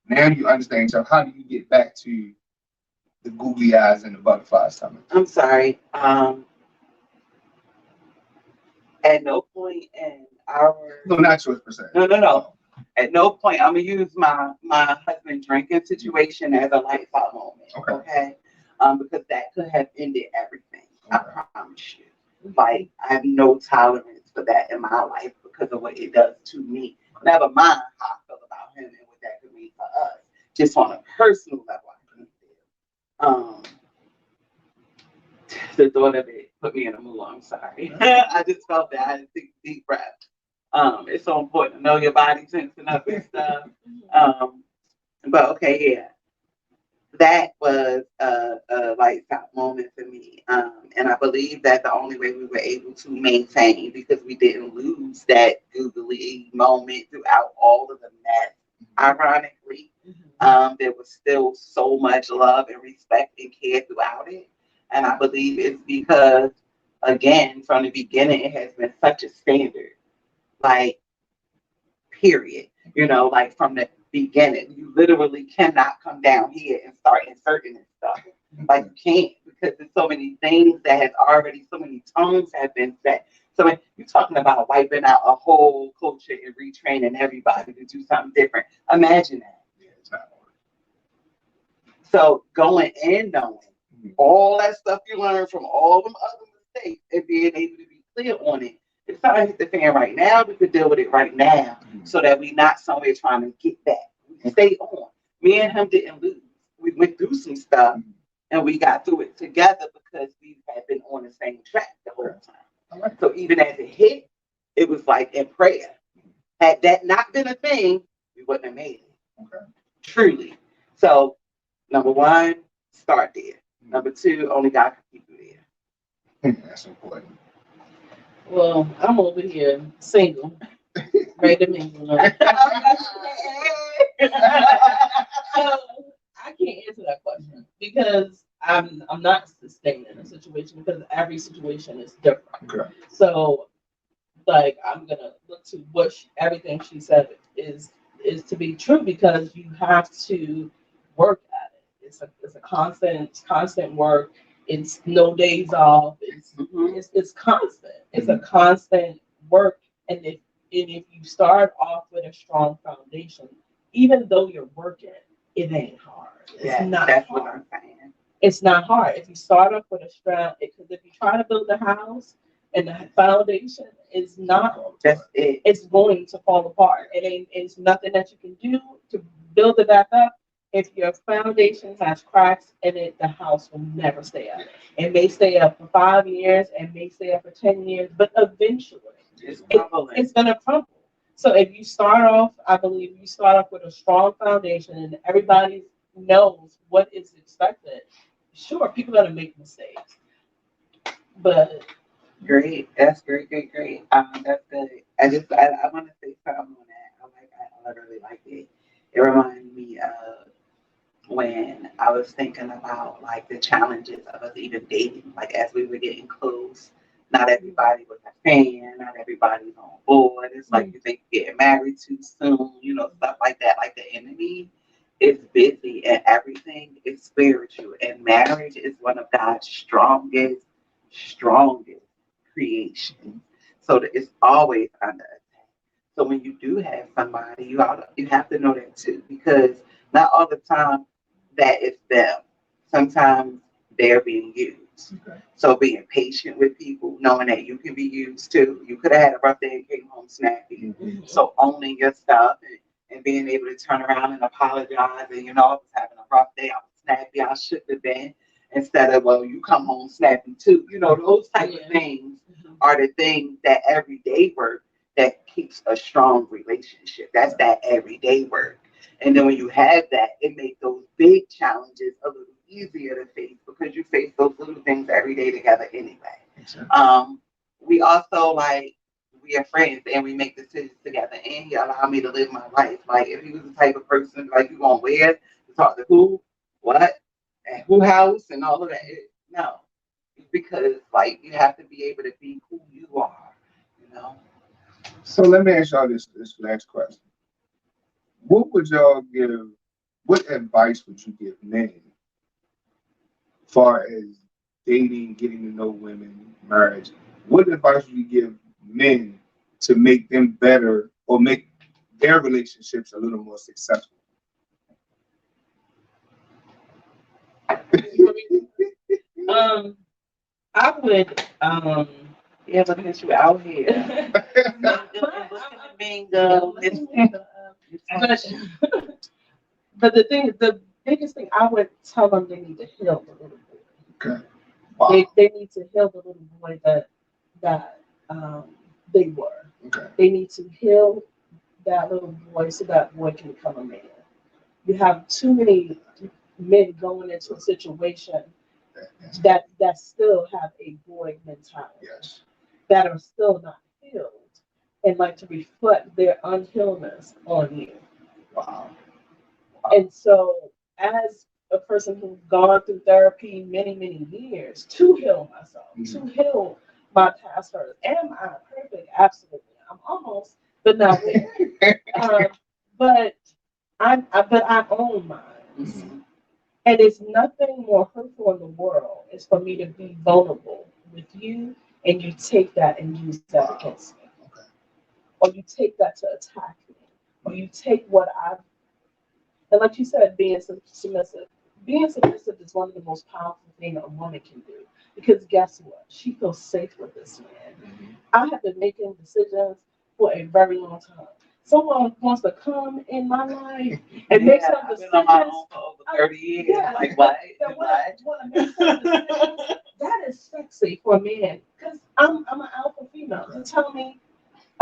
Speaker 1: now you understand yourself. How do you get back to the googly eyes and the butterflies stomach?
Speaker 3: I'm sorry. At no point in our
Speaker 1: No, not yours per se.
Speaker 3: No. At no point, I'm gonna use my husband drinking situation as a lights moment. Okay. Because that could have ended everything. I promise you. Like, I have no tolerance for that in my life because of what it does to me. Never mind how I feel about him and what that could mean for us. Just on a personal level, I couldn't deal. The thought of it put me in a mood. I'm sorry. I just felt that. I had to take a deep breath. It's so important to know your body tensing up and stuff. But okay, yeah, that was a lights out moment for me. And I believe that the only way we were able to maintain, because we didn't lose that googly moment throughout all of the mess, ironically, there was still so much love and respect and care throughout it. And I believe it's because, again, from the beginning, it has been such a standard, like, period. Like from the beginning, you literally cannot come down here and start inserting this stuff. Like, you can't, because there's so many things that has already, so many tones have been set. So when you're talking about wiping out a whole culture and retraining everybody to do something different, imagine that. So going in knowing all that stuff you learn from all them other mistakes and being able to be clear on it. If something hit the fan right now, we could deal with it right now so that we not somewhere trying to get back. We stay on. Me and him didn't lose. We went through some stuff and we got through it together because we had been on the same track the whole time. So even as it hit, it was like in prayer. Had that not been a thing, we wouldn't have made it. Truly. So number one, start there. Number two, only God can keep you there.
Speaker 1: That's important.
Speaker 2: Well, I'm over here single, ready to mingle. So I can't answer that question because I'm not staying in a situation because every situation is different.
Speaker 1: Okay.
Speaker 2: So like I'm gonna look to what everything she said is to be true because you have to work at it. It's a constant work. It's no days off. It's constant. It's a constant work. And if you start off with a strong foundation, even though you're working, it ain't hard. It's not
Speaker 3: that's
Speaker 2: hard.
Speaker 3: what I'm saying.
Speaker 2: It's not hard. If you start off with a strong, because if you try to build a house and the foundation is not,
Speaker 3: That's it.
Speaker 2: it's going to fall apart. It's nothing that you can do to build it back up. If your foundation has cracks in it, the house will never stay up. It may stay up for 5 years and may stay up for 10 years, but eventually
Speaker 3: It's
Speaker 2: it's going to crumble. So if you start off, I believe you start off with a strong foundation and everybody knows what is expected. Sure, people are going to make mistakes, but
Speaker 3: great. That's great. That's good. I want to say something on that. I literally like it. It reminded me of when I was thinking about like the challenges of us even dating, like as we were getting close. Not everybody was a fan, not everybody's on board. It's like you think you're getting married too soon, stuff like that. Like the enemy is busy and everything is spiritual. And marriage is one of God's strongest creations. So that it's always under attack. So when you do have somebody, you have to know that too, because not all the time that it's them. Sometimes they're being used.
Speaker 1: Okay.
Speaker 3: So being patient with people, knowing that you can be used too. You could have had a rough day and came home snappy. So owning your stuff and being able to turn around and apologize and I was having a rough day, I was snappy, I shouldn't have been. Instead of, well, you come home snappy too. Those type of things are the things that everyday work that keeps a strong relationship. That's that everyday work. And then when you have that, it makes those big challenges a little easier to face because you face those little things every day together anyway. We also we are friends and we make decisions together and he allowed me to live my life. Like if he was the type of person like you gonna where to talk to who, what, and who house and all of that. No. Because you have to be able to be who you are.
Speaker 1: So let me ask y'all this last question. What advice would you give men as far as dating, getting to know women, marriage? What advice would you give men to make them better or make their relationships a little more successful?
Speaker 2: I would
Speaker 3: Yeah, but since you out here. Bingo.
Speaker 2: But the biggest thing I would tell them, they need to heal the little boy.
Speaker 1: Okay. Wow.
Speaker 2: They need to heal the little boy that they were.
Speaker 1: Okay.
Speaker 2: They need to heal that little boy so that boy can become a man. You have too many men going into a situation that still have a boy mentality,
Speaker 1: Yes.
Speaker 2: that are still not healed, and like to reflect their unhealedness on you.
Speaker 1: Wow.
Speaker 2: And so, as a person who's gone through therapy many years to heal myself, to heal my past hurts, am I perfect? Absolutely. I'm almost, but not there. But I own mine.
Speaker 1: Mhm.
Speaker 2: And it's nothing more hurtful in the world is for me to be vulnerable with you and you take that and use that against me.
Speaker 1: Okay.
Speaker 2: Or you take that to attack me. Or you take what I've, and like you said, being submissive. Being submissive is one of the most powerful things a woman can do. Because guess what? She feels safe with this man.
Speaker 1: Mhm.
Speaker 2: I have been making decisions for a very long time. Someone wants to come in my life and make some
Speaker 3: I've been
Speaker 2: decisions.
Speaker 3: on my own for over 30 years.
Speaker 2: Yeah.
Speaker 3: Like, what?
Speaker 2: That
Speaker 3: What?
Speaker 2: wanna make some decisions. That is sexy for a man. Because I'm an alpha female. To tell me,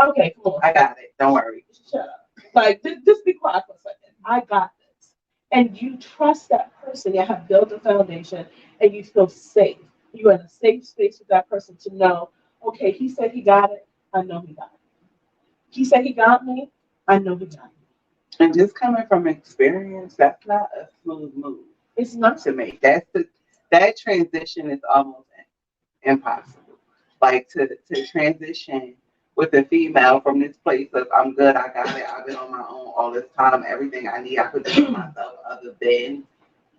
Speaker 2: okay, come on.
Speaker 3: I got it. Don't worry.
Speaker 2: Shut up. Like, just be quiet for a second. I got this. And you trust that person. You have built a foundation and you feel safe. You're in a safe space with that person to know, okay, he said he got it. I know he got it. He said he got me. I know he got me.
Speaker 3: And just coming from experience, that's not a smooth move
Speaker 2: It's not.
Speaker 3: to make. That transition is almost impossible. Like to transition with a female from this place of I'm good, I got it, I've been on my own all this time, everything I need I could do for myself other than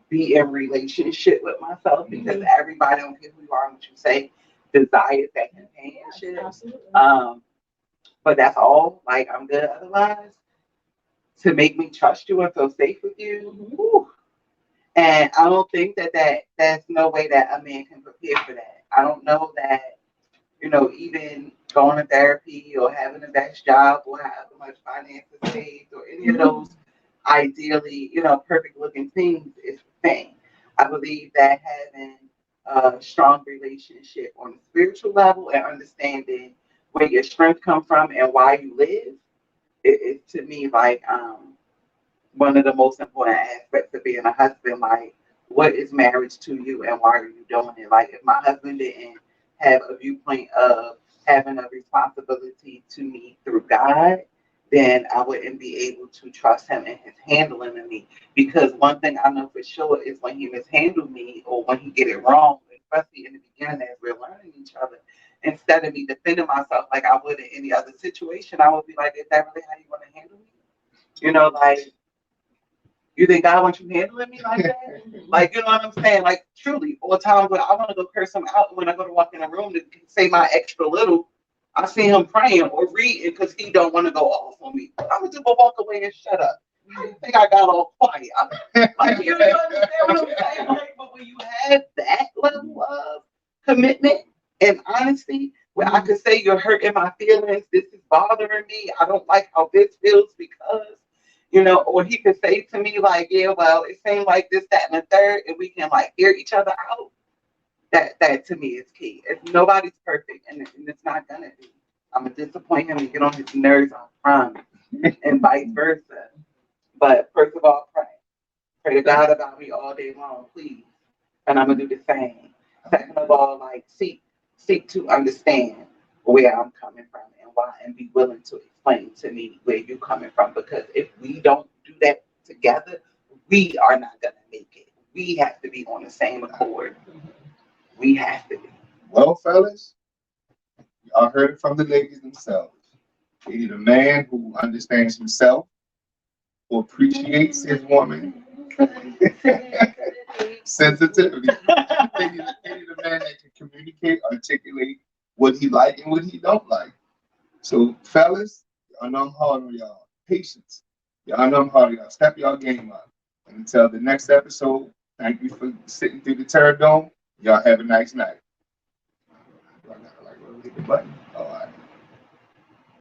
Speaker 3: be in relationship with myself because everybody don't care who you are and what you say, desires that companionship.
Speaker 2: Absolutely.
Speaker 3: But that's all. Like I'm good otherwise. To make me trust you and feel safe with you. Whew. And I don't think that's no way that a man can prepare for that. I don't know that, even going to therapy or having the best job or having much finances saved or any of those ideally, perfect looking things is the thing. I believe that having a strong relationship on a spiritual level and understanding where your strength come from and why you live, it to me like one of the most important aspects of being a husband. Like, what is marriage to you and why are you doing it? Like, if my husband didn't have a viewpoint of having a responsibility to me through God, then I wouldn't be able to trust him in his handling of me. Because one thing I know for sure is when he mishandled me or when he get it wrong, especially in the beginning as we're learning each other, instead of me defending myself like I would in any other situation, I would be like, is that really how you want to handle me? Like, you think God wants you handling me like that? Like, you know what I'm saying? Like, truly, all the times when I want to go curse him out when I go to walk in a room to say my extra little, I see him praying or reading because he don't want to go off on me. I'm just gonna walk away and shut up. How you think I got all quiet? Like, you understand what I'm saying? Like, but when you have that level of commitment and honesty, where I can say you're hurting my feelings, this is bothering me, I don't like how this feels because or he could say to me like, yeah, well, it seemed like this, that, and the third, and we can like hear each other out. That to me is key. If nobody's perfect, and it's not gonna be, I'm gonna disappoint him and get on his nerves, I promise, and vice versa. But first of all, pray to God about me all day long, please, and I'm gonna do the same. Second of all, like seek to understand where I'm coming from and why, and be willing to explain to me where you're coming from. Because if we don't do that together, we are not gonna make it. We have to be on the same accord. We have to be.
Speaker 1: Well, fellas, y'all heard it from the ladies themselves. They need a man who understands himself, who appreciates his woman. Sensitivity. They need a man that can communicate, articulate what he like and what he don't like. So, fellas, y'all know I'm hard on y'all. Patience. Y'all know I'm hard on y'all. Step y'all game up. And until the next episode, thank you for sitting through the Terror Dome. Y'all have a nice night. the button.